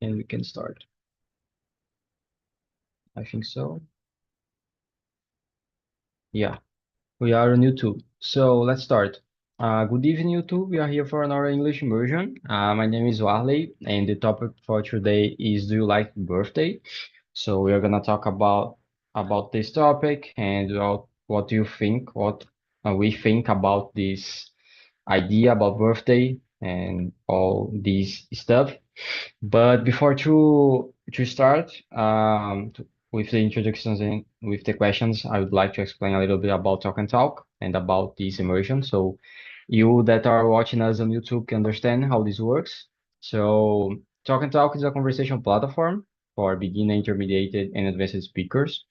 And we can start. I think so. Yeah, we are on YouTube. So let's start. Good evening, YouTube. We are here for another English immersion. My name is Warley, and the topic for today is Do you like birthday? So we are gonna talk about this topic and what do you think, what we think about this idea about birthday and all this stuff. But before to start with the introductions and with the questions, I would like to explain a little bit about Talk and Talk and about this immersion. So you that are watching us on YouTube can understand how this works. So Talk and Talk is a conversation platform for beginner, intermediate, and advanced speakers.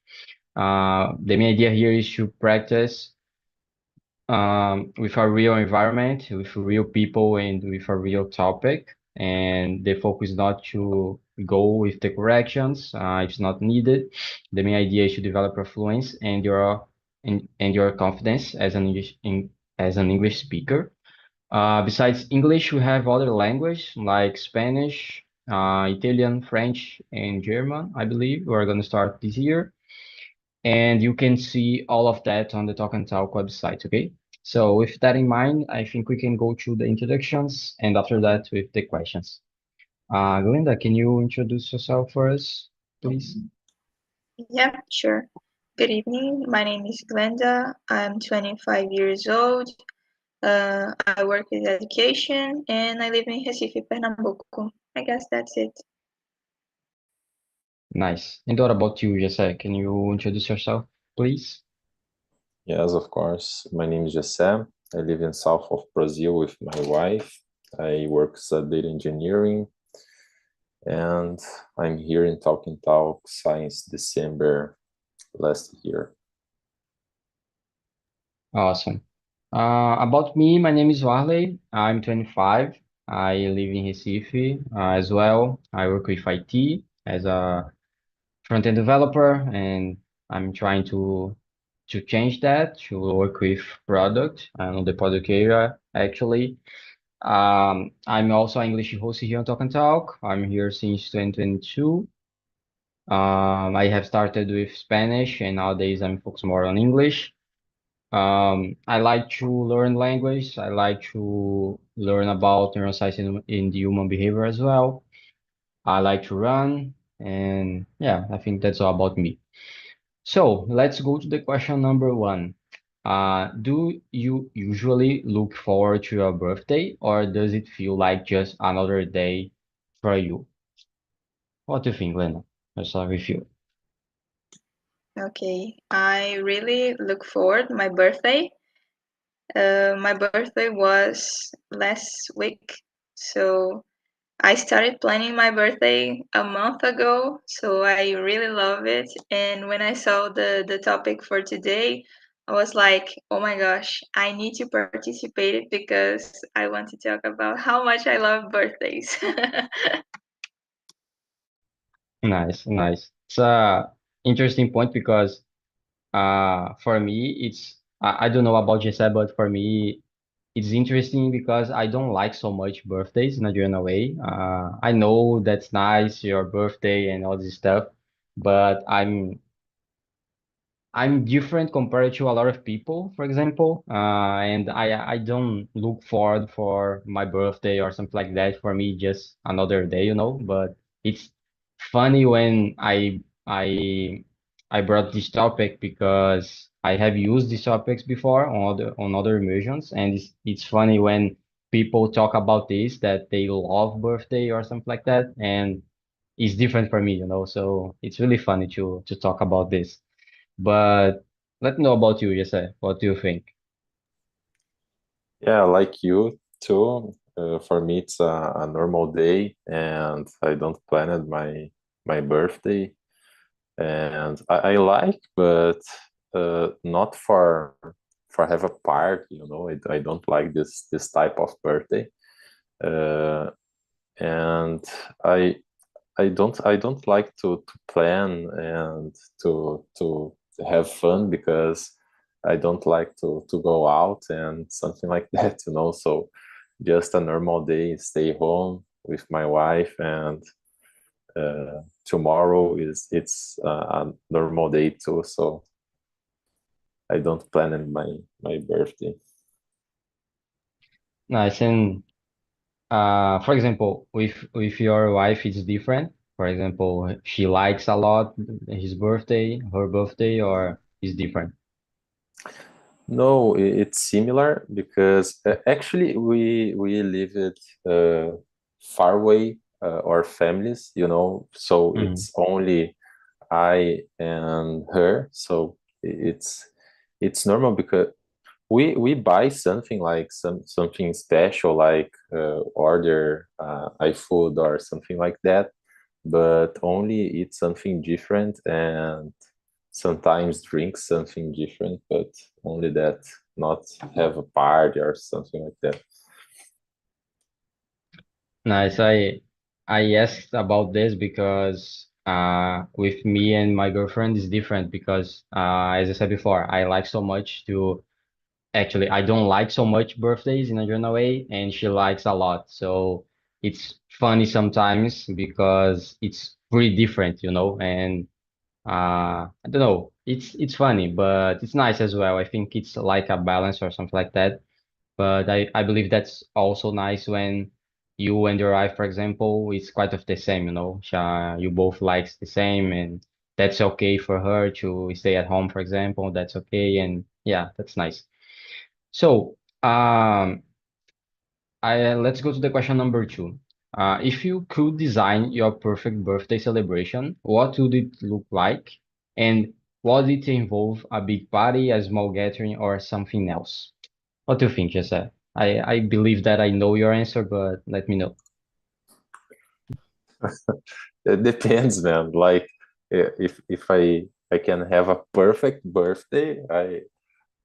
The main idea here is to practice with a real environment, with real people, and with a real topic. And the focus is not to go with the corrections. It's not needed. The main idea is to develop your fluence and your confidence as as an English speaker. Besides English, we have other language like Spanish, Italian, French, and German. I believe we're going to start this year. And you can see all of that on the Talk and Talk website, okay? So with that in mind, I think we can go to the introductions and after that with the questions. Glinda, can you introduce yourself for us, please? Yeah, sure. Good evening. My name is Glenda. I'm 25 years old. I work with education and I live in Recife, Pernambuco. I guess that's it. Nice. And what about you, Jesse? Can you introduce yourself, please? Yes, of course. My name is Jessé. I live in south of Brazil with my wife. I work as a data engineering, and I'm here in Talking Talk since December last year. Awesome. About me, my name is Warley. I'm 25. I live in Recife as well. I work with IT as a front-end developer, and I'm trying to change that to work with product and the product area actually. I'm also an English host here on Talk and Talk. I'm here since 2022. I have started with Spanish and nowadays I'm focused more on English. I like to learn language. I like to learn about neuroscience in the human behavior as well. I like to run, and yeah, I think that's all about me. So let's go to the question number one. Do you usually look forward to your birthday, or does it feel like just another day for you? What do you think, Lena? Let's start with you. Okay, I really look forward my birthday. My birthday was last week, so I started planning my birthday a month ago, so I really love it. And when I saw the topic for today, I was like, oh my gosh, I need to participate it because I want to talk about how much I love birthdays. Nice, nice. It's a interesting point because for me, I don't know about Giselle, but for me, it's interesting because I don't like so much birthdays in a general way. I know that's nice, your birthday and all this stuff, but I'm different compared to a lot of people, for example, and I don't look forward for my birthday or something like that. For me, just another day, you know. But it's funny when I brought this topic because I have used these topics before on other immersions, and it's funny when people talk about this that they love birthday or something like that, and it's different for me, you know. So it's really funny to talk about this. But let me know about you, Jesse. What do you think? Yeah, like you too. For me, it's a normal day, and I don't plan it my birthday. And I like, but not for have a party. You know, I don't like this type of birthday. Uh, and I I don't like to plan and to have fun because I don't like to go out and something like that, you know. So just a normal day, stay home with my wife and tomorrow it's a normal day too, so I don't plan in my birthday. Nice. And for example, with your wife, it's different. For example, she likes a lot his birthday, her birthday, or it's different. No, it's similar because actually we live it far away, our families, so Mhm. it's only I and her. So it's normal because we buy something like something special, like order iFood or something like that, but only eat something different and sometimes drink something different, but only that, not have a party or something like that. Nice. I asked about this because with me and my girlfriend is different because as I said before, I like so much to actually I don't like so much birthdays in a general way, and she likes a lot. So it's funny sometimes because it's pretty different, and I don't know. It's funny, but it's nice as well. I think it's like a balance or something like that. But I believe that's also nice when you and your wife, for example, it's quite of the same, you both likes the same, and that's okay for her to stay at home, for example. That's okay, and yeah, that's nice. So, let's go to the question number two. If you could design your perfect birthday celebration, what would it look like? And would it involve a big party, a small gathering, or something else? What do you think, Jesse? I believe that I know your answer, but let me know. It depends, man. Like if I can have a perfect birthday, I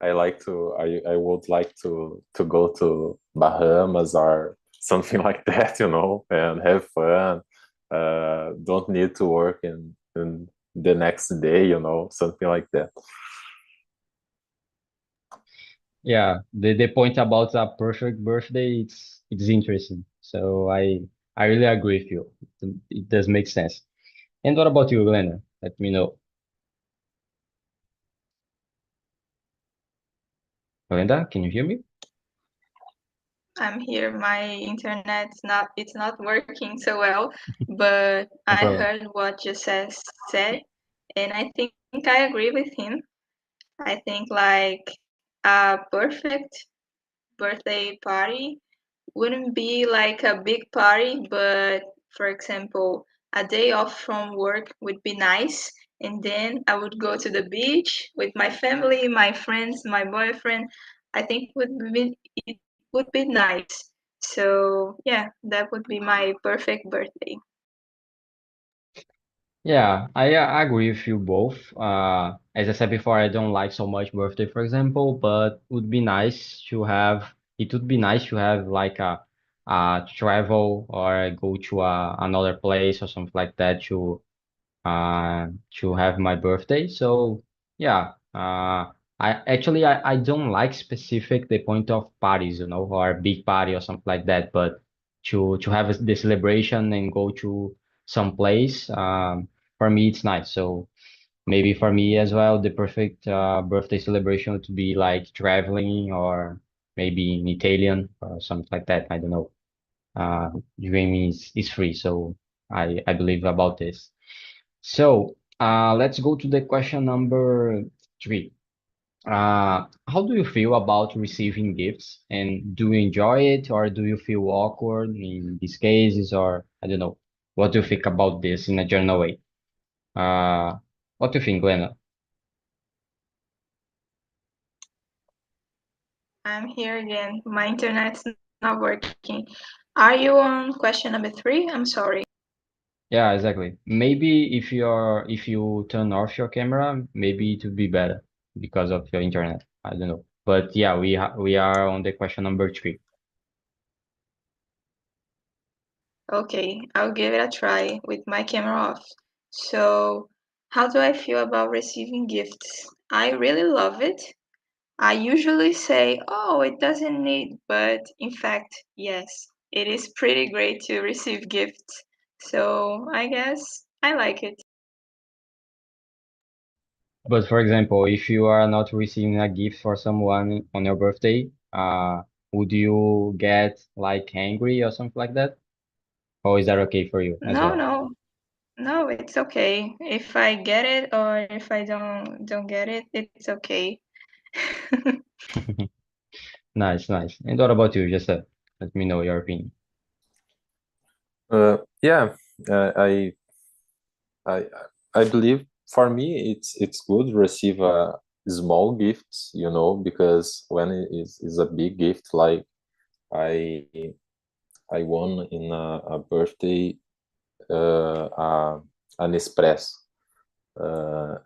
would like to go to Bahamas or something like that, and have fun. Don't need to work in the next day, something like that. Yeah, the point about a perfect birthday, it's interesting. So I really agree with you. It does make sense. And what about you, Glenna? Let me know. Glenda, can you hear me? I'm here. My internet's not it's not working so well, but No I problem. heard what Joseph said, and I think I agree with him. I think like a perfect birthday party wouldn't be like a big party, but for example, a day off from work would be nice. And then I would go to the beach with my family, my friends, my boyfriend. I think it would be nice. So yeah, that would be my perfect birthday. Yeah, I agree with you both. As I said before, I don't like so much birthday, for example, but it would be nice to have like a travel or go to another place or something like that to have my birthday. So yeah, I don't like specific the point of parties, or big party or something like that, but to have the celebration and go to some place, for me it's nice. So maybe for me as well, the perfect birthday celebration would be like traveling or maybe in Italian or something like that. I don't know. Dreaming is free, so I believe about this. So let's go to the question number three. How do you feel about receiving gifts, and do you enjoy it, or do you feel awkward in these cases, or I don't know. What do you think about this in a general way? What do you think, Glenna? I'm here again. My internet's not working. Are you on question number three? I'm sorry. Yeah, exactly. Maybe if you turn off your camera, maybe it would be better because of your internet. I don't know. But yeah, we are on the question number three. Okay, I'll give it a try with my camera off. So, how do I feel about receiving gifts? I really love it. I usually say, oh, it doesn't need, but in fact, yes, it is pretty great to receive gifts. So I guess I like it. But for example, if you are not receiving a gift for someone on your birthday, would you get like angry or something like that? Or is that okay for you as No, well? no, no, it's okay. If I get it or if I don't get it, it's okay. Nice, nice. And what about you? Just let me know your opinion. Yeah, uh, I I I believe for me it's good to receive a small gifts, because when it is a big gift, like I I won in a birthday an espresso,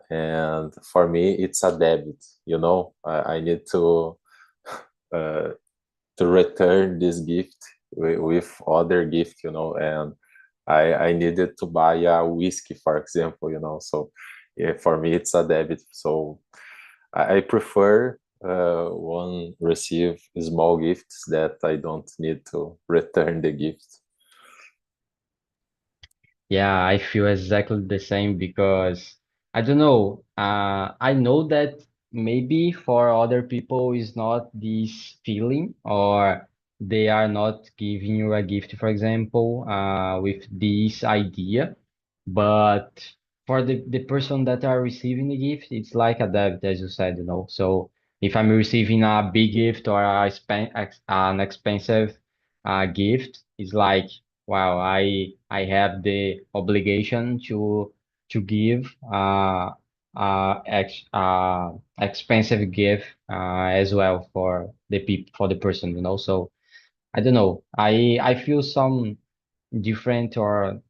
and for me it's a debit. I need uh, to return this gift with other gift, and I needed to buy a whiskey, for example, so yeah, for me it's a debit. So I prefer one receive small gifts that I don't need to return the gift. Yeah, I feel exactly the same because I don't know. I know that maybe for other people is not this feeling, or they are not giving you a gift, for example, with this idea. But for the person that are receiving the gift, it's like a debt, as you said, So if I'm receiving a big gift or an expensive gift, it's like, wow, I have the obligation to give expensive gift as well for the person, So I don't know. I feel some different or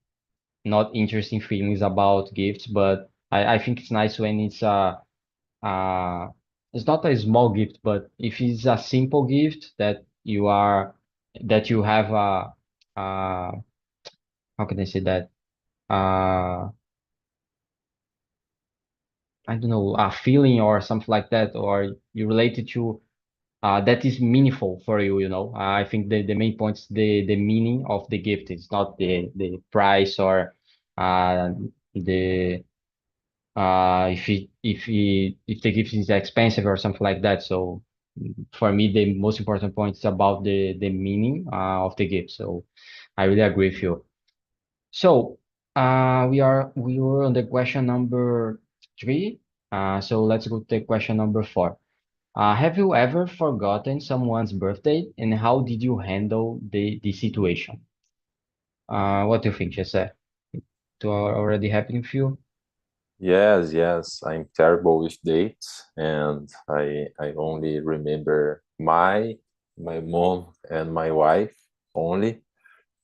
not interesting feelings about gifts, but I think it's nice when uh it's not a small gift, but if it's a simple gift that you have uh how can I say that? Uh I don't know, a feeling or something like that, or you relate it to that is meaningful for you, I think the main point is the meaning of the gift. It's not the price or the if the gift is expensive or something like that. So for me, the most important point is about the meaning of the gift. So I really agree with you. So we were on the question number three. So let's go to the question number four. Have you ever forgotten someone's birthday, and how did you handle the situation? What do you think, Jesse? To already happening with you? Yes, yes, I'm terrible with dates, and I only remember my mom and my wife only,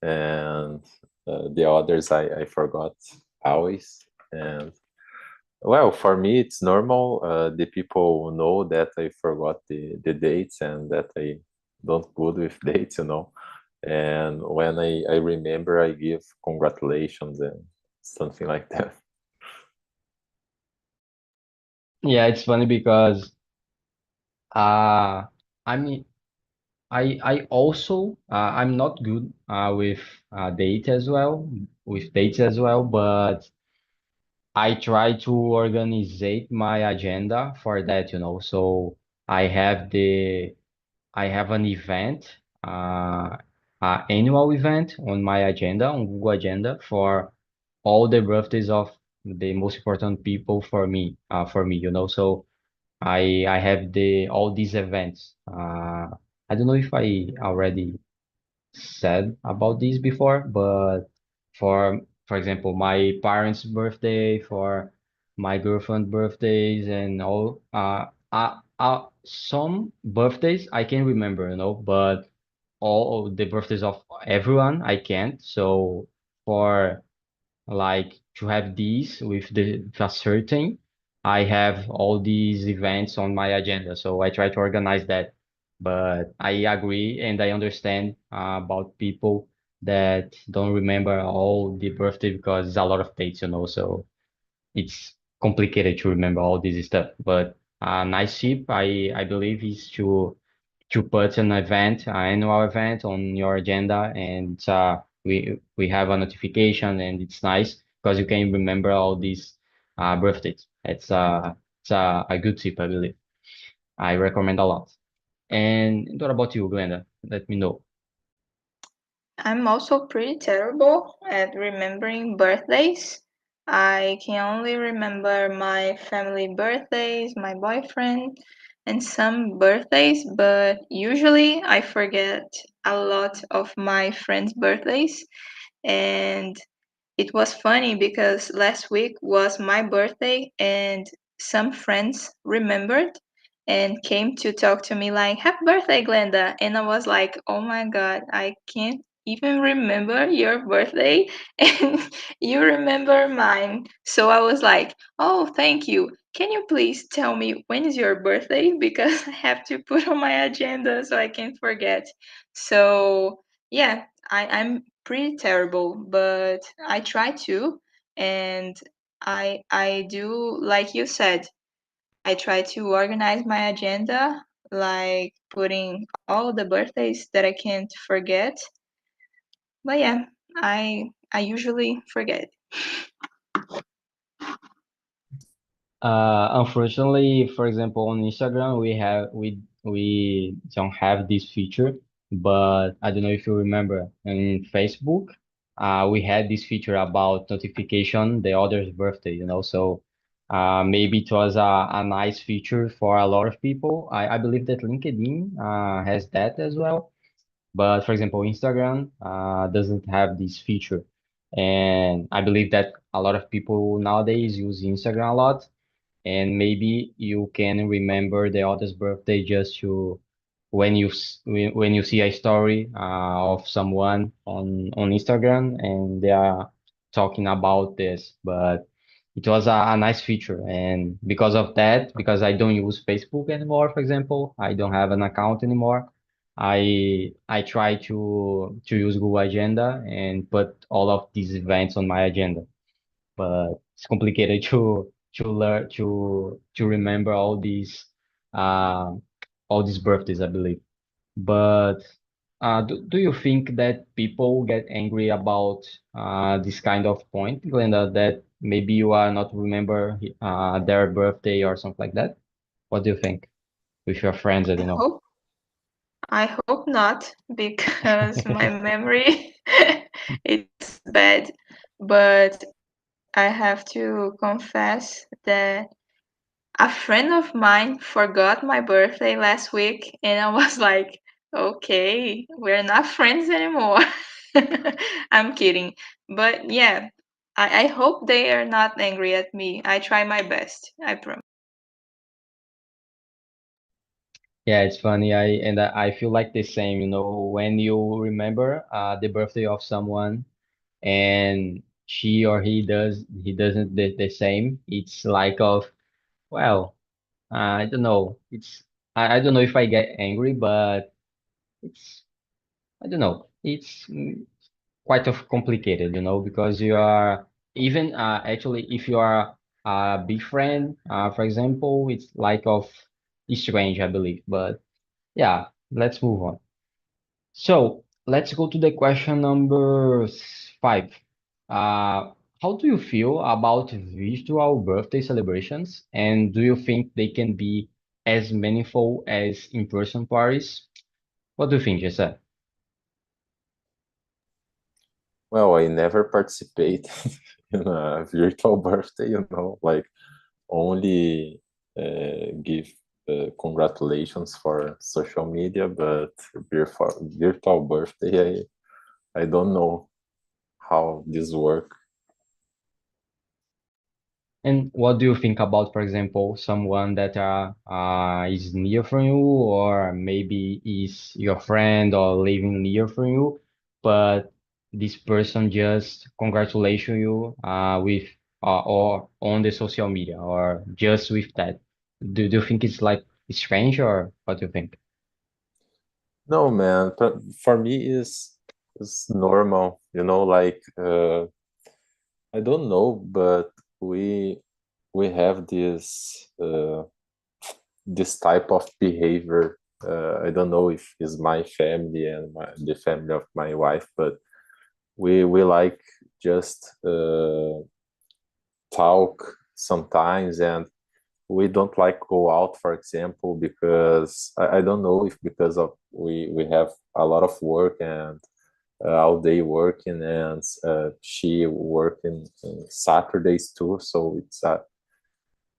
and the others I forgot always. And well, for me it's normal. The people know that I forgot the dates and that I don't good with dates, And when I remember, I give congratulations and something like that. Yeah, it's funny because I mean I also I'm not good with dates as well, but I try to organize my agenda for that, So I have the I have an event, annual event on my agenda, on Google Agenda for all the birthdays of the most important people for me, So I have the all these events. I don't know if I already said about this before, but for example, my parents' birthday, for my girlfriend birthdays, and all some birthdays I can remember, but all of the birthdays of everyone I can't. So for like to have these with a certain, I have all these events on my agenda, so I try to organize that. But I agree and I understand about people that don't remember all the birthday because it's a lot of dates, so it's complicated to remember all this stuff. But nice tip, I believe, is to put an event, an annual event on your agenda, and we have a notification, and it's nice because you can remember all these birthdays. It's a good tip, I believe. I recommend a lot. And what about you, Glenda? Let me know. I'm also pretty terrible at remembering birthdays. I can only remember my family birthdays, my boyfriend, and some birthdays, but usually I forget a lot of my friends' birthdays. And it was funny because last week was my birthday and some friends remembered and came to talk to me like, Happy birthday, Glenda. And I was like, oh my God, I can't even remember your birthday and you remember mine. So I was like, oh, thank you. Can you please tell me when is your birthday? Because I have to put on my agenda so I can't forget. So yeah, I'm pretty terrible, but I try to, and I do like you said. I try to organize my agenda, like putting all the birthdays that I can't forget. But yeah, I usually forget. Unfortunately, for example, on Instagram, we don't have this feature, but I don't know if you remember in Facebook, we had this feature about notification the other's birthday, so maybe it was a nice feature for a lot of people. I believe that LinkedIn has that as well, but for example, Instagram doesn't have this feature. And I believe that a lot of people nowadays use Instagram a lot, and maybe you can remember the other's birthday just to when you see a story of someone on Instagram and they are talking about this. But it was a nice feature, and because of that, because I don't use Facebook anymore, for example, I don't have an account anymore. I try to use Google Agenda and put all of these events on my agenda, but it's complicated to learn to remember uh, all these birthdays, I believe. But do you think that people get angry about this kind of point, Glenda, that maybe you are not remember their birthday or something like that? What do you think with your friends? I I don't know. hope I hope not because my memory it's bad, but I have to confess that a friend of mine forgot my birthday last week, and I was like, okay, we're not friends anymore. I'm kidding. But yeah, I hope they are not angry at me. I try my best. I promise. Yeah, it's funny. I feel like the same, when you remember the birthday of someone and she or he doesn't the same. It's like of, well, I don't know. I don't know if I get angry, but it's I don't know. It's quite of complicated, because you are even actually if you are a big friend, for example, it's like of strange, I believe. But yeah, let's move on. So let's go to the question number 5. Uh, how do you feel about virtual birthday celebrations, and do you think they can be as meaningful as in-person parties? What do you think, Jesse? Well, I never participate in a virtual birthday, like only give congratulations for social media, but virtual birthday, I don't know how this work. And what do you think about, for example, someone that is near from you, or maybe is your friend or living near from you, but this person just congratulates you with or on the social media or just with that? Do you think it's like strange, or what do you think? No, man, but for me is normal, like I don't know, but we have this type of behavior. I don't know if it's my family and the family of my wife, but we like just talk sometimes, and we don't like go out, for example, because I don't know if because of we have a lot of work and all day working, and she working Saturdays too, so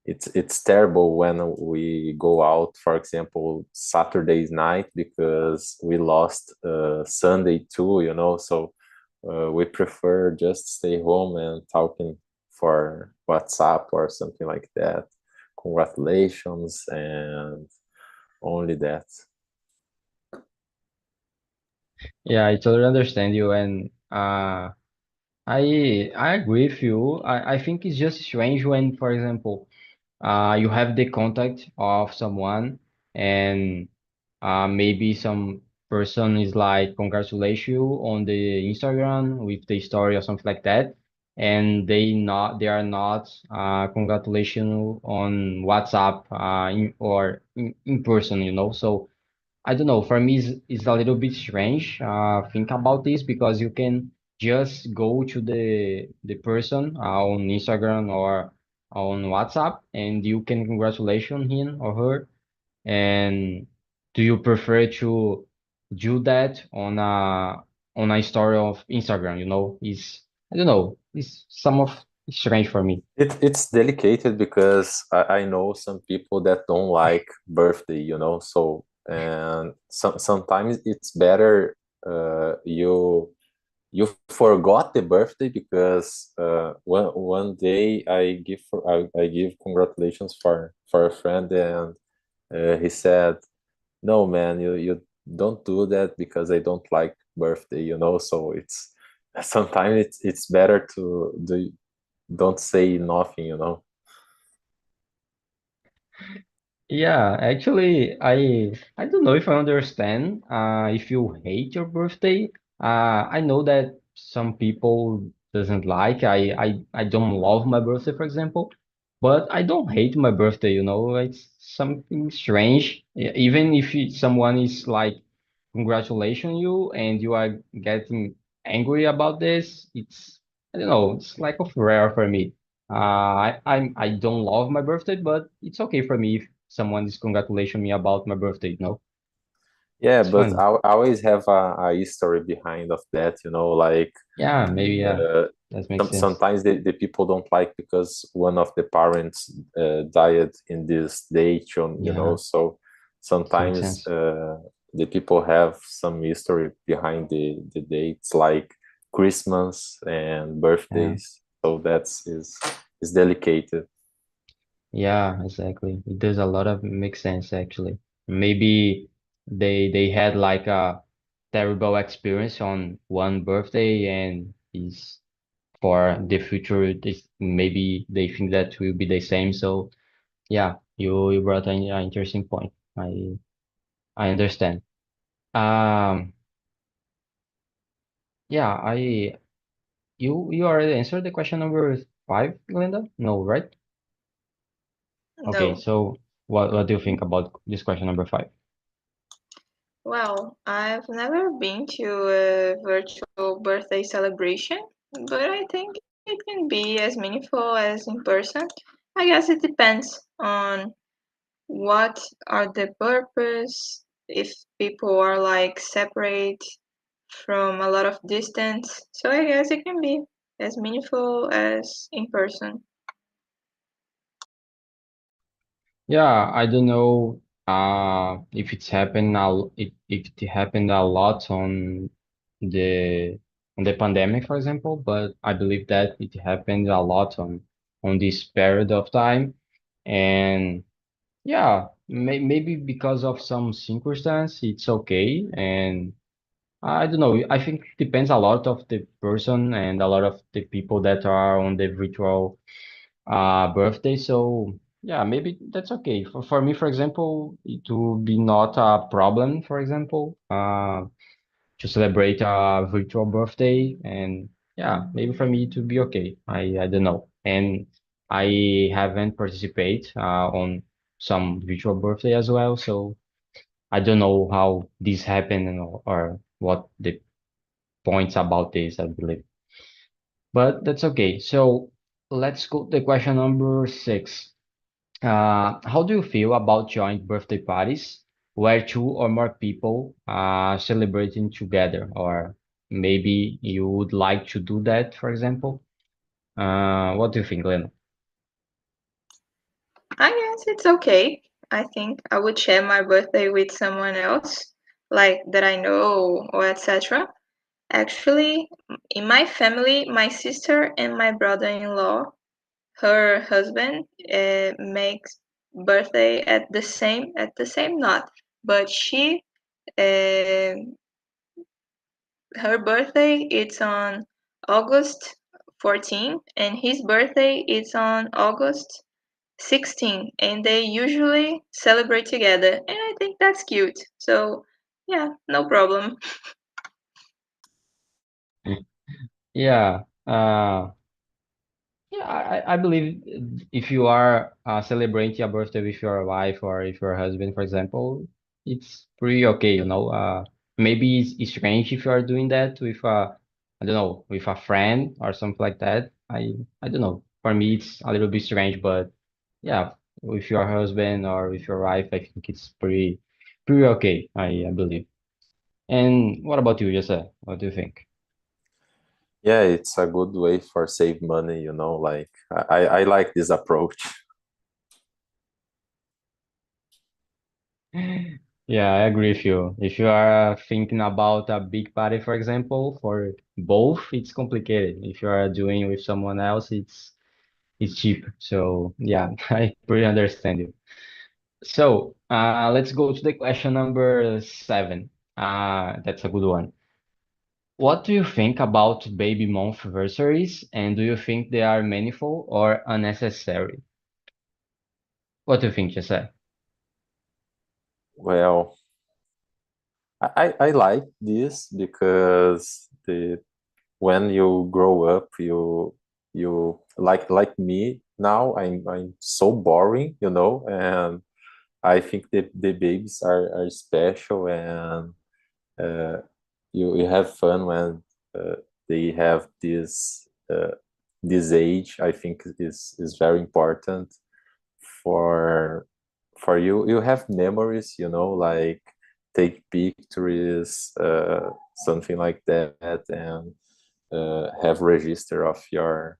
it's terrible when we go out, for example, Saturday's night, because we lost Sunday too, so we prefer just stay home and talking for WhatsApp or something like that. Congratulations, and only that. Yeah, I totally understand you, and I agree with you. I think it's just strange when, for example, you have the contact of someone and maybe some person is like congratulate you on the Instagram with the story or something like that, and they are not congratulating you on WhatsApp or in person, So I don't know. For me, it's a little bit strange. Think about this because you can just go to the person on Instagram or on WhatsApp, and you can congratulate him or her. And do you prefer to do that on a story of Instagram? Is I don't know. It's some of strange for me. It's delicate because I know some people that don't like birthday, so, and sometimes it's better you forgot the birthday, because one day I give congratulations for a friend, and he said, no man, you don't do that because I don't like birthday, so it's sometimes it's better to don't say nothing. Yeah, actually, I don't know if I understand. If you hate your birthday, I know that some people doesn't like. I don't love my birthday, for example, but I don't hate my birthday. It's something strange. Even if someone is like congratulating you and you are getting angry about this, I don't know. It's like of rare for me. I don't love my birthday, but it's okay for me if someone is congratulating me about my birthday. Yeah, It's but funny. I always have a history behind of that, like Yeah, maybe, yeah, uh, that makes sense. sometimes the people don't like because one of the parents died in this date, Yeah, so it makes sometimes sense. the people have some history behind the dates, like Christmas and Yeah, birthdays, so is delicate. yeah, exactly. It does a lot of make sense actually. Maybe they had like a terrible experience on one birthday and is for the future maybe they think that will be the same. So yeah, you brought an interesting point. I understand. Um, yeah, you already answered the question number five, Glenda? No, right? Okay, No. so what do you think about this question number five? Well, I've never been to a virtual birthday celebration, but I think it can be as meaningful as in person. I guess it depends on what are the purpose, if people are like separate from a lot of distance. So I guess it can be as meaningful as in person. Yeah, I don't know if it's happened if it happened a lot the on the pandemic, for example, but I believe that it happened a lot on this period of time. And yeah, maybe because of some circumstance, it's okay. And I don't know. I think it depends a lot of the person and a lot of the people that are on the virtual birthday. So yeah, maybe that's okay. For me, for example, it will be not a problem, for example, to celebrate a virtual birthday. And yeah, maybe for me it will be okay. I don't know. And I haven't participated on some virtual birthday as well, so I don't know how this happened or what the points about this, I believe. But that's okay. So let's go to question number 6. How do you feel about joint birthday parties where two or more people are celebrating together? Or maybe you would like to do that, for example? What do you think, Lena? I guess it's okay. I think I would share my birthday with someone else, like that I know or etc. Actually, in my family, my sister and my brother-in-law, her husband, makes birthday at the same not, but uh, her birthday it's on August 14 and his birthday is on August 16 and they usually celebrate together and I think that's cute. So, yeah, no problem. Yeah, yeah, I believe if you are celebrating your birthday with your wife or if your husband, for example, it's pretty okay, you know. Maybe it's strange if you are doing that with I don't know, with a friend or something like that. I don't know. For me, it's a little bit strange, but yeah, with your husband or with your wife, I think it's pretty okay. I believe. And what about you, Jesse? What do you think? Yeah, it's a good way for save money, you know, like I like this approach. Yeah, I agree with you. If you are thinking about a big party, for example, for both, it's complicated. If you are doing with someone else, it's cheap. So yeah, I pretty understand you. So let's go to the question number 7. That's a good one. What do you think about baby month anniversaries, and do you think they are meaningful or unnecessary? What do you think, Jesse? Well, I like this because the when you grow up, you like me now. I'm so boring, you know, and I think the babies are special, and uh, you have fun when they have this age. I think is very important for you. You have memories, you know, like take pictures, something like that, and have register of your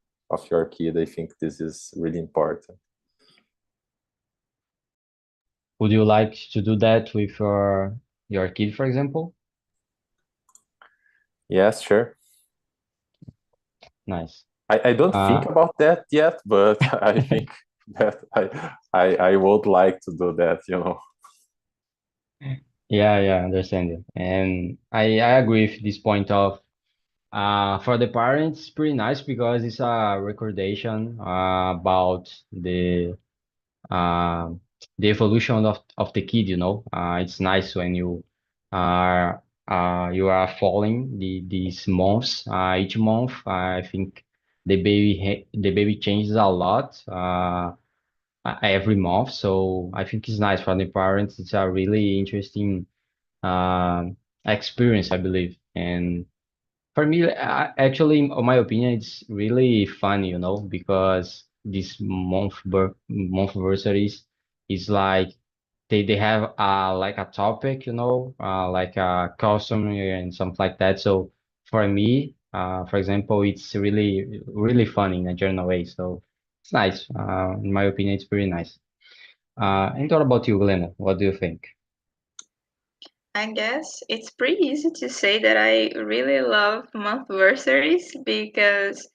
kid. I think this is really important. Would you like to do that with your kid, for example? Yes, sure. Nice. I don't think Uh, about that yet, but I think that I would like to do that, you know. yeah, yeah, understand you. And I agree with this point of for the parents, it's pretty nice because it's a recordation about uh, the evolution of the kid, you know. It's nice when you are following these months. Each month, I think the baby changes a lot every month. So I think it's nice for the parents. It's a really interesting experience, I believe. And for me, actually, in my opinion, it's really funny, you know, because this month anniversaries is like they have like a topic, you know, like a custom and something like that. So for me, for example, it's really funny in a general way. So it's nice. In my opinion, it's pretty nice. And what about you, Glenna? What do you think? I guess it's pretty easy to say that I really love monthversaries because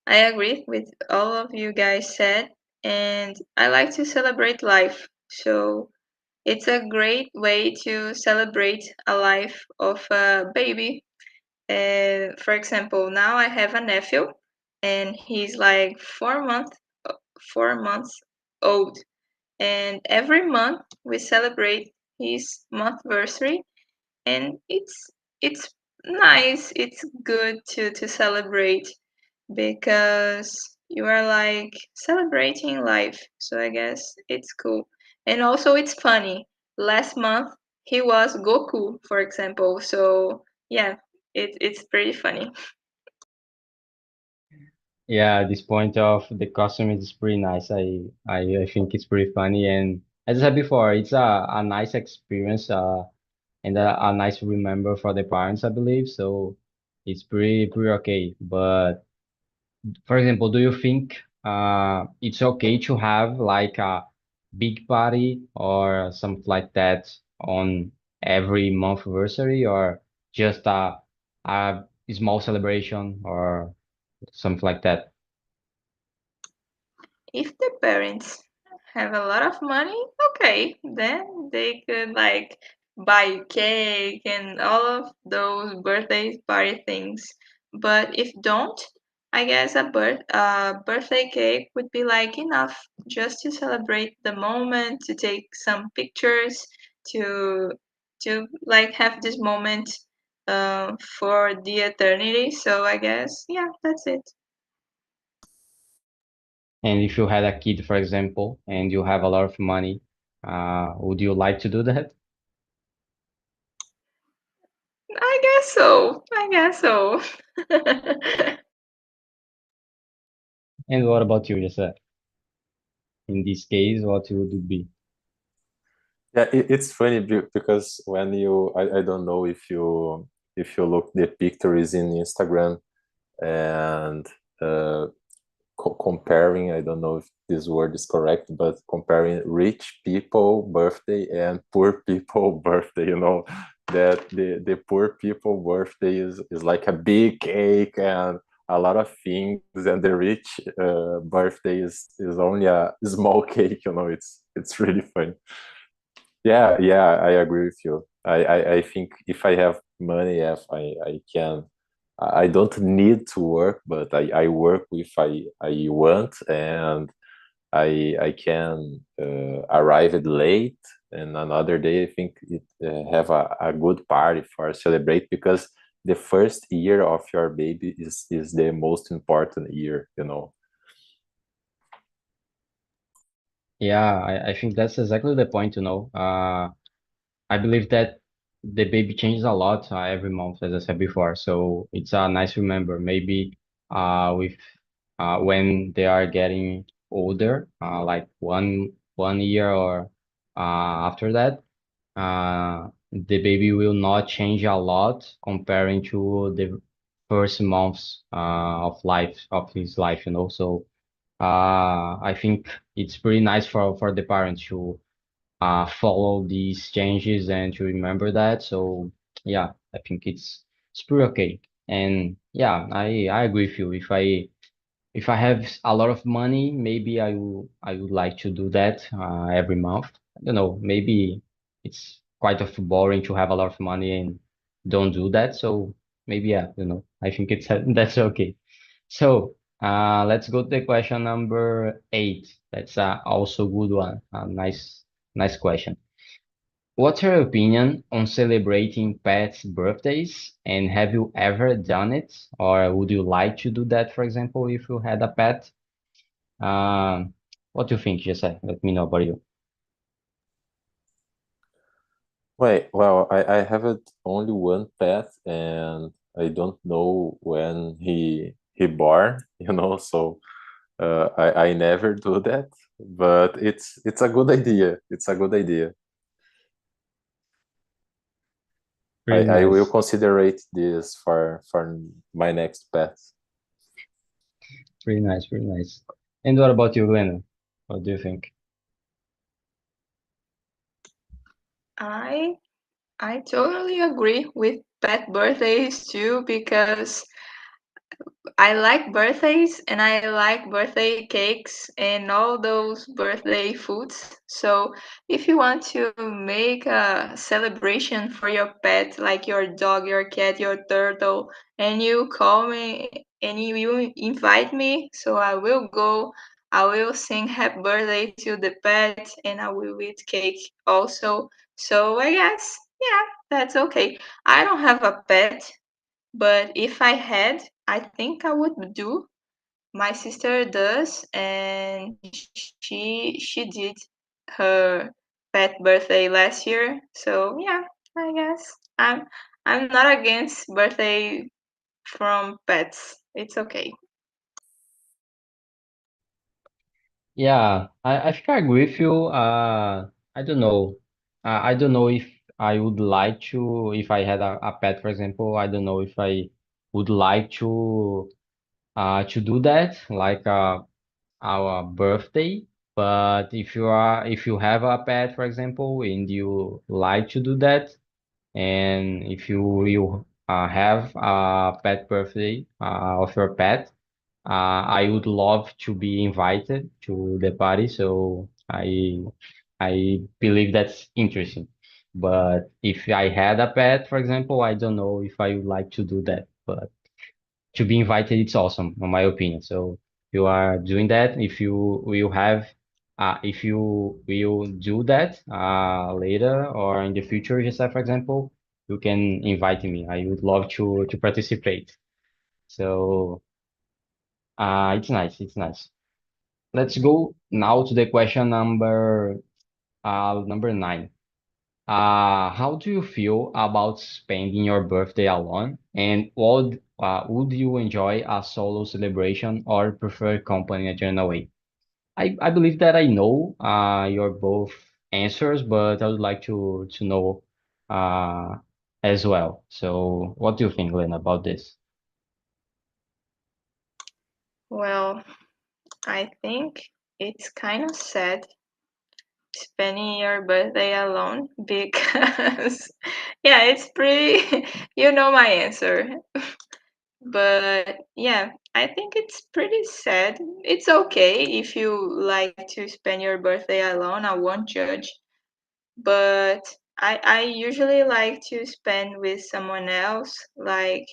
I agree with all of you guys said, and I like to celebrate life. So it's a great way to celebrate a life of a baby. For example, now I have a nephew, and he's like 4 months old, and every month we celebrate his monthversary and it's nice, it's good to celebrate because you are like celebrating life, so I guess it's cool. And also it's funny, last month he was Goku, for example, so yeah, it's pretty funny. Yeah, this point of the costume is pretty nice. I think it's pretty funny, and as I said before, it's a nice experience, and a nice remember for the parents, I believe. So it's pretty okay. But for example, do you think it's okay to have like a big party or something like that on every month anniversary, or just a small celebration or something like that? If the parents have a lot of money, okay, then they could like buy cake and all of those birthday party things. But if don't, I guess a birthday cake would be like enough just to celebrate the moment, to take some pictures, to like have this moment for the eternity. So I guess yeah, that's it. And if you had a kid, for example, and you have a lot of money, would you like to do that? I guess so. I guess so. And what about you, Jesse? In this case, what would it be? Yeah, it's funny because when I don't know if you look the pictures in Instagram and uh, comparing, I don't know if this word is correct, but comparing rich people birthday and poor people birthday, that the poor people birthday is like a big cake and a lot of things, and the rich birthday is only a small cake, it's really funny. Yeah, I agree with you. I think if I have money, yes, I can. I don't need to work, but I work if I want, and I can arrive it late. And another day, I think it have a good party for celebrate, because the first year of your baby is the most important year. Yeah, I think that's exactly the point, you know. I believe that the baby changes a lot every month, as I said before. So it's a nice remember. Maybe with when they are getting older, like one year or after that, the baby will not change a lot comparing to the first months of life of his life, you know. So I think it's pretty nice for the parents to follow these changes and to remember that. So yeah, I think it's pretty okay. And yeah, I agree with you. If I have a lot of money, maybe I would like to do that every month. I don't know, maybe it's quite of boring to have a lot of money and don't do that. So maybe yeah, you know, I think it's that's okay. So let's go to the question number 8. That's also good one. Nice question. What's your opinion on celebrating pets' birthdays? And have you ever done it? Or would you like to do that, for example, if you had a pet? What do you think, Jesse? Let me know about you. Wait, well, I have only one pet, and I don't know when he born, so I never do that, but it's a good idea. It's a good idea. Pretty I will nice. consider this for my next pet. Pretty nice. Pretty nice. And what about you, Glenn? What do you think? I I totally agree with pet birthdays too because I like birthdays and I like birthday cakes and all those birthday foods. So if you want to make a celebration for your pet, like your dog, your cat, your turtle, and you call me and you invite me, so I will go. I will sing happy birthday to the pet and I will eat cake also. So I guess, yeah, that's okay. I don't have a pet, but if I had, I think I would do. My sister does, and she did her pet birthday last year. So yeah, I guess I'm not against birthday from pets. It's okay. Yeah, I think I agree with you. I don't know. I don't know if I would like to, if I had a pet, for example, I don't know if I would like to do that, like our birthday. But if you have a pet, for example, and you like to do that, and if you have a pet birthday of your pet, I would love to be invited to the party. So I believe that's interesting. But if I had a pet, for example, I don't know if I would like to do that. But to be invited, it's awesome, in my opinion. So you are doing that. If you will do that later or in the future, just for example, you can invite me. I would love to participate. So it's nice. It's nice. Let's go now to the question number 9. How do you feel about spending your birthday alone? And would you enjoy a solo celebration or prefer company in a general way? I believe that I know your both answers, but I would like to know uh as well. So what do you think, Glenn, about this? Well, I think it's kind of sad spending your birthday alone because, yeah, it's pretty, you know my answer. But yeah, I think it's pretty sad. It's okay if you like to spend your birthday alone, I won't judge. But I usually like to spend with someone else, like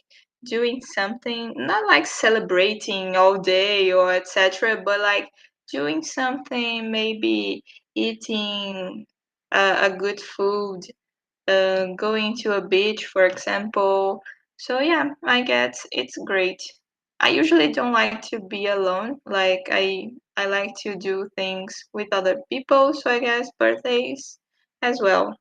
doing something, not like celebrating all day or etc., but like doing something, maybe eating a good food, going to a beach, for example. So yeah, I guess it's great. I usually don't like to be alone. Like I like to do things with other people. So I guess birthdays as well.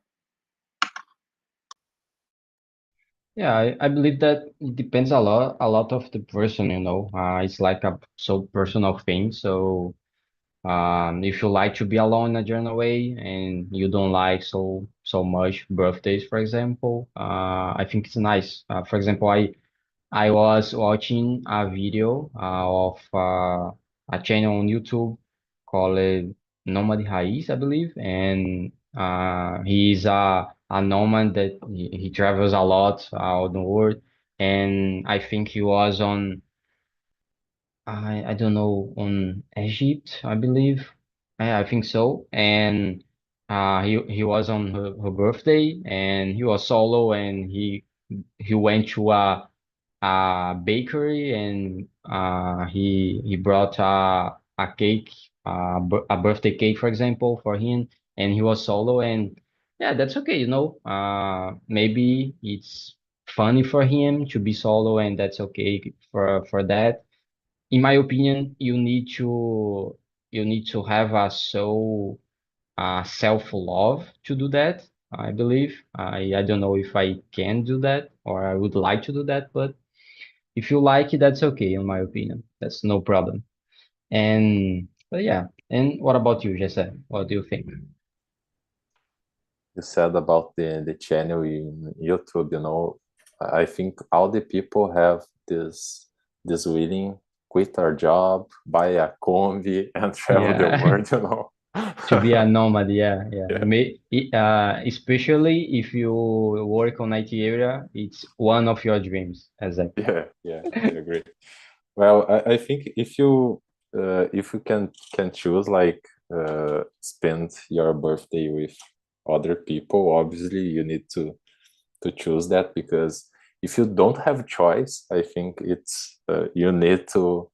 Yeah, I believe that it depends a lot of the person, you know. It's like a so personal thing. So if you like to be alone in a general way and you don't like so much birthdays, for example, I think it's nice. For example, I was watching a video of a channel on YouTube called Nomad Raiz, I believe, and he's a nomad that he travels a lot out the world, and I think he was on I don't know on Egypt, I believe. I think so. And he was on her birthday and he was solo and he went to a bakery and he brought a cake, a birthday cake, for example, for him, and he was solo and yeah, that's okay, you know. Maybe it's funny for him to be solo and that's okay for that. In my opinion, you need to have a self-love to do that. I believe. I don't know if I can do that or I would like to do that, but if you like it, that's okay, in my opinion. That's no problem. And but yeah. And what about you, Jesse? What do you think? You said about the channel in YouTube, you know, I think all the people have this willing quit our job, buy a combi and travel the Yeah. world, you know. To be a nomad, yeah, yeah. Yeah, Especially if you work on IT area, it's one of your dreams, exactly. yeah, I agree. Well, I think if you can choose like spend your birthday with other people, obviously you need to choose that because if you don't have choice, I think it's you need to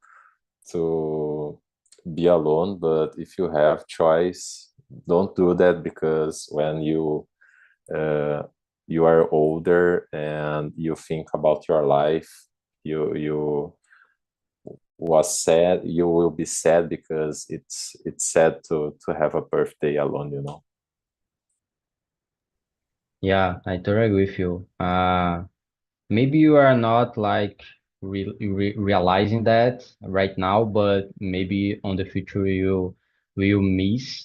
be alone. But if you have choice, don't do that because when uh, you are older and you think about your life, you was sad. You will be sad because it's sad to have a birthday alone. You know. Yeah, I totally agree with you. Maybe you are not like realizing that right now, but maybe on the future you will miss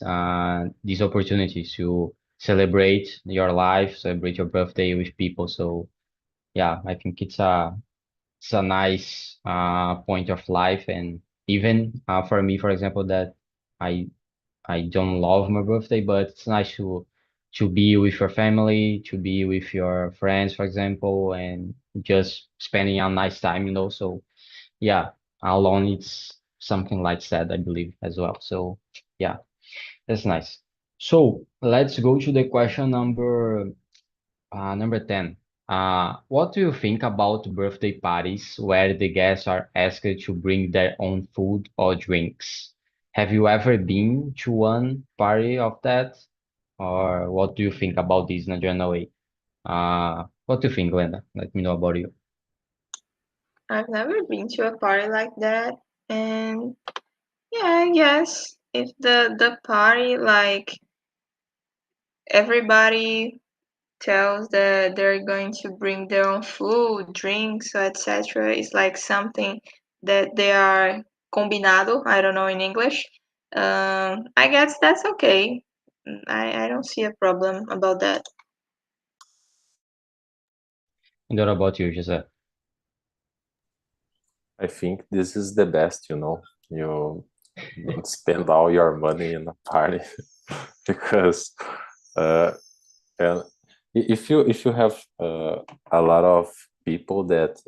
these opportunities to celebrate your life, celebrate your birthday with people. So yeah, I think it's a nice point of life, and even for me, for example, that I I don't love my birthday, but it's nice to be with your family, to be with your friends, for example, and just spending a nice time, you know. So yeah, alone it's something like that, I believe as well. So yeah, that's nice. So let's go to the question number 10. What do you think about birthday parties where the guests are asked to bring their own food or drinks? Have you ever been to one party of that? Or what do you think about this in a general way? What do you think, Glenda? Let me know about you. I've never been to a party like that, and yeah, I guess if the party like everybody tells that they're going to bring their own food, drinks, etc. It's like something that they are combinado. I don't know in English. I guess that's okay. I don't see a problem about that. And what about you, Jose? I think this is the best, you know. You don't spend all your money in a party because uh, and if you have a lot of people that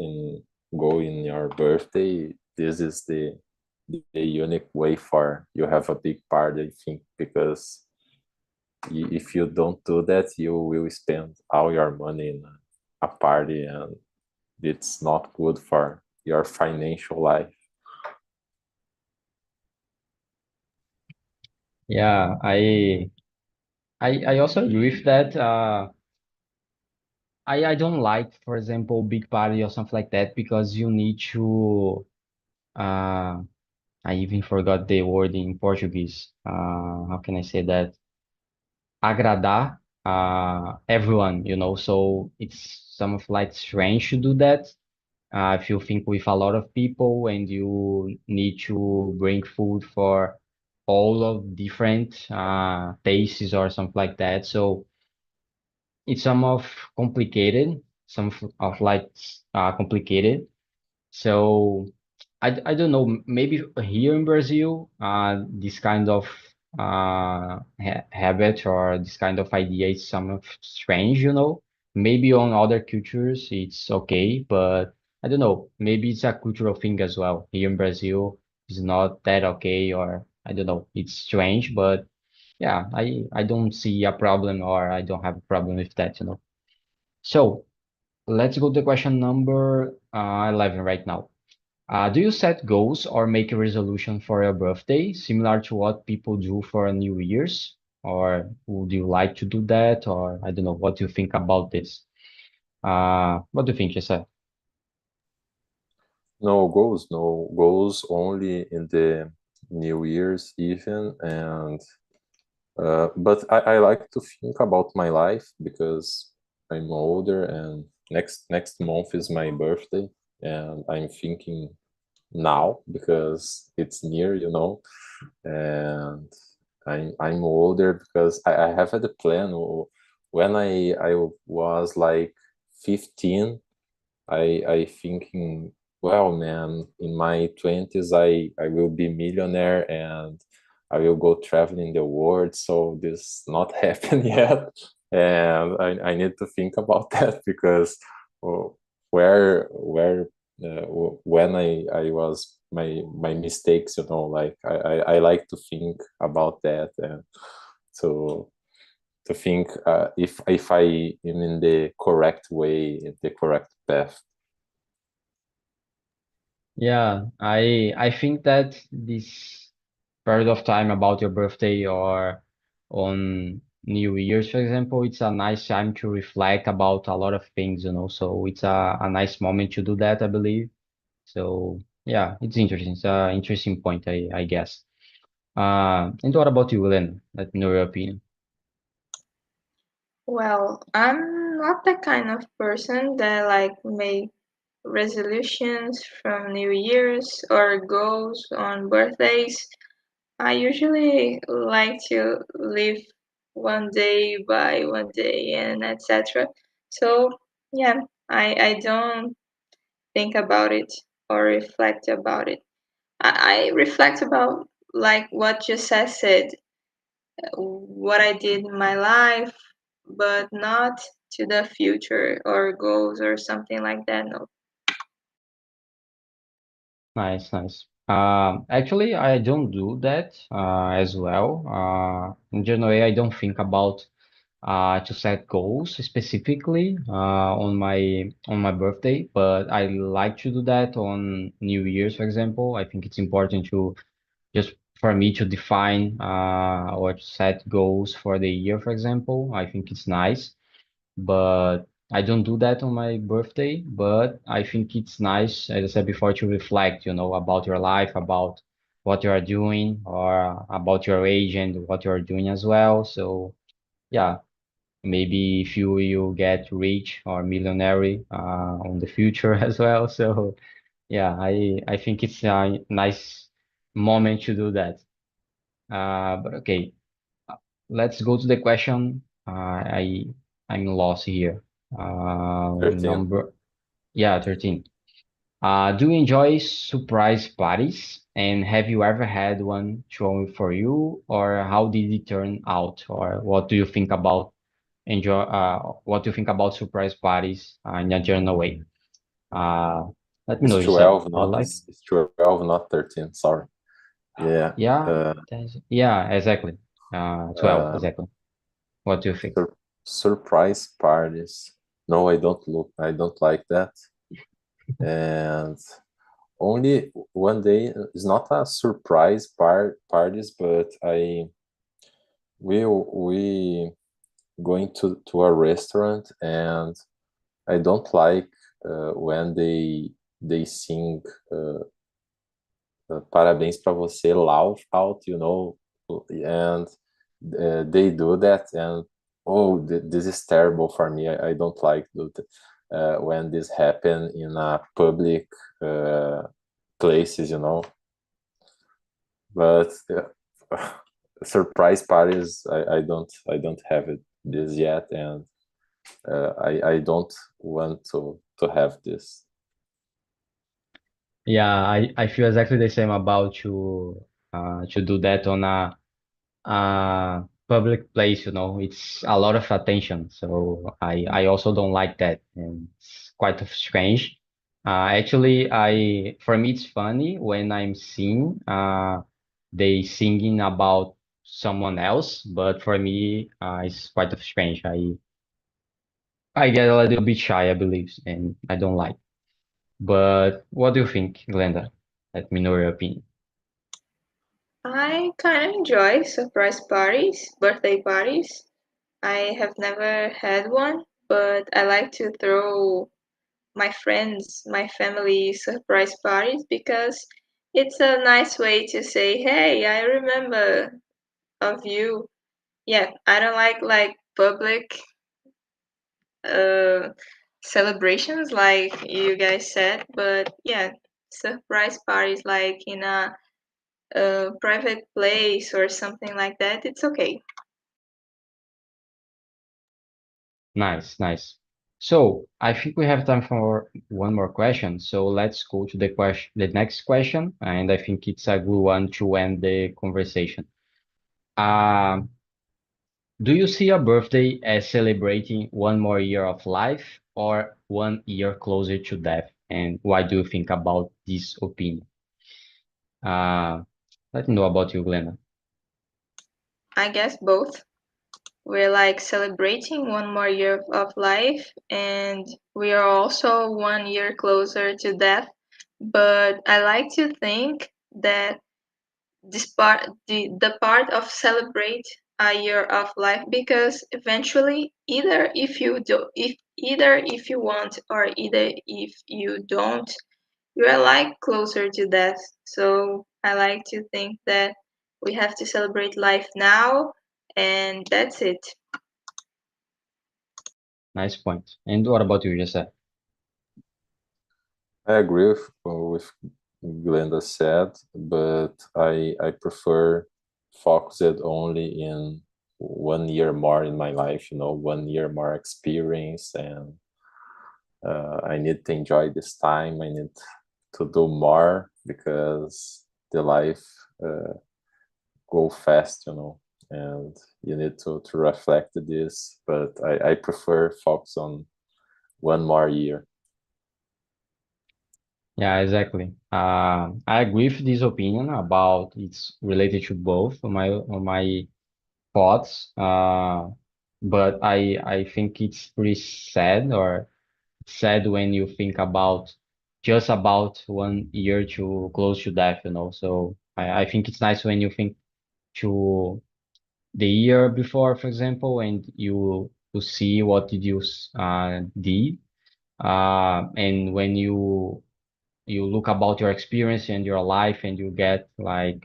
go in your birthday, this is the unique way for you have a big party, I think, because if you don't do that, you will spend all your money in a party, and it's not good for your financial life. Yeah, I also agree with that. I don't like, for example, big party or something like that because you need to uh I even forgot the word in Portuguese. How can I say that? Agradar everyone, you know. So it's some of like strange to do that. If you think with a lot of people and you need to bring food for all of different tastes or something like that. So it's some of complicated, of like complicated. So I don't know, maybe here in Brazil, this kind of habit or this kind of idea is somewhat strange, you know. Maybe on other cultures it's okay, but I don't know, maybe it's a cultural thing as well. Here in Brazil, it's not that okay, or I don't know, it's strange, but yeah, I don't see a problem or I don't have a problem with that, you know. So let's go to question number 11 right now. Do you set goals or make a resolution for your birthday, similar to what people do for a New Year's? Or would you like to do that? Or I don't know, what do you think about this? What do you think, Jesse? No goals only in the New Year's even, and but I like to think about my life because I'm older, and next month is my birthday, and I'm thinking now because it's near, you know, and I'm older because I have had a plan when I was like 15. I thinking, well, man, in my 20s, I will be millionaire and I will go traveling the world. So this not happened yet, and I need to think about that because uh, when I was my mistakes, you know, like I like to think about that and to think if I am in the correct way, in the correct path. Yeah, I think that this period of time about your birthday or on New Year's, for example, it's a nice time to reflect about a lot of things, you know. So it's a nice moment to do that, I believe. So yeah, it's interesting. It's an interesting point, I guess. And what about you, Glenn? Let me know your opinion. Well, I'm not the kind of person that like make resolutions from New Year's or goals on birthdays. I usually like to live one day by one day and etc. So yeah, I don't think about it or reflect about it. I reflect about like what Jesse said, what I did in my life, but not to the future or goals or something like that. No. Nice, nice. Actually, I don't do that as well. In January, I don't think about to set goals specifically on my birthday, but I like to do that on New Year's, for example. I think it's important to just for me to define or to set goals for the year, for example. I think it's nice, but I don't do that on my birthday. But I think it's nice, as I said before, to reflect, about your life, about what you are doing, or about your age and what you are doing as well. So yeah, maybe if you will get rich or millionaire on the future as well. So yeah, I think it's a nice moment to do that. But okay, let's go to the question. I'm lost here. 13. Number, yeah, 13. Do you enjoy surprise parties? And have you ever had one thrown for you? Or how did it turn out? Or what do you think about what do you think about surprise parties in a general way? Uh, Let me It's know, Giselle. 12, Do you not like? it's 12, not 13. Sorry. Yeah. Yeah, Uh, yeah, exactly. 12, uh, exactly. What do you think? surprise parties. No, I don't like that. And only one day is not a surprise parties, but we going to a restaurant, and I don't like when they sing parabéns para você loud out, and they do that, and oh, this is terrible for me. I don't like when this happen in a public places, But surprise parties, I don't have it this yet, and I don't want to have this. Yeah, I feel exactly the same about to do that on a public place, it's a lot of attention. So I also don't like that, and it's quite strange. Actually, I for me it's funny when I'm seeing they singing about someone else, but for me it's quite of strange. I get a little bit shy, I believe, and I don't like. But what do you think, Glenda? Let me know your opinion. I kind of enjoy surprise parties, birthday parties. I have never had one, but I like to throw my friends, my family surprise parties because it's a nice way to say, "Hey, I remember of you." Yeah, I don't like public uh celebrations like you guys said, but yeah, surprise parties like in a private place or something like that, it's okay. Nice, nice. So I think we have time for one more question. So let's go to the next question, and I think it's a good one to end the conversation. Um, do you see a birthday as celebrating one more year of life or one year closer to death? And why do you think about this opinion? Uh, Let me know about you, Glenna. I guess both. We're like celebrating one more year of life, and we are also one year closer to death. But I like to think that the part of celebrate a year of life, because eventually either if you want or either if you don't, you are like closer to death. So I like to think that we have to celebrate life now, and that's it. Nice point. And what about you, Jesse? I agree with Glenda said, but I prefer focus it only in 1 year more in my life, 1 year more experience, and I need to enjoy this time. I need to do more because the life go fast, and you need to reflect this. But I prefer focus on 1 more year. Yeah, exactly. I agree with this opinion about it's related to both of my thoughts. But I think it's pretty sad or sad when you think about just about 1 year to close to death, So I think it's nice when you think to the year before, for example, and you see what did you did. And when you look about your experience and your life and you get like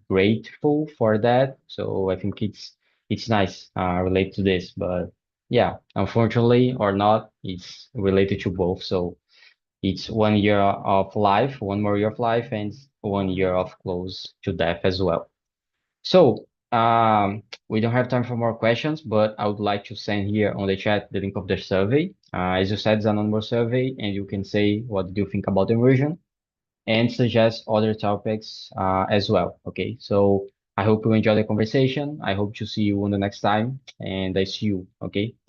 grateful for that. So I think it's nice related to this, but yeah, unfortunately or not, it's related to both. So it's 1 year of life, one more year of life, and 1 year of close to death as well. So we don't have time for more questions, but I would like to send here on the chat the link of the survey. As you said, it's an anonymous survey, and you can say what do you think about immersion and suggest other topics as well. Okay, so I hope you enjoy the conversation. I hope to see you on the next time, and I see you. Okay, thank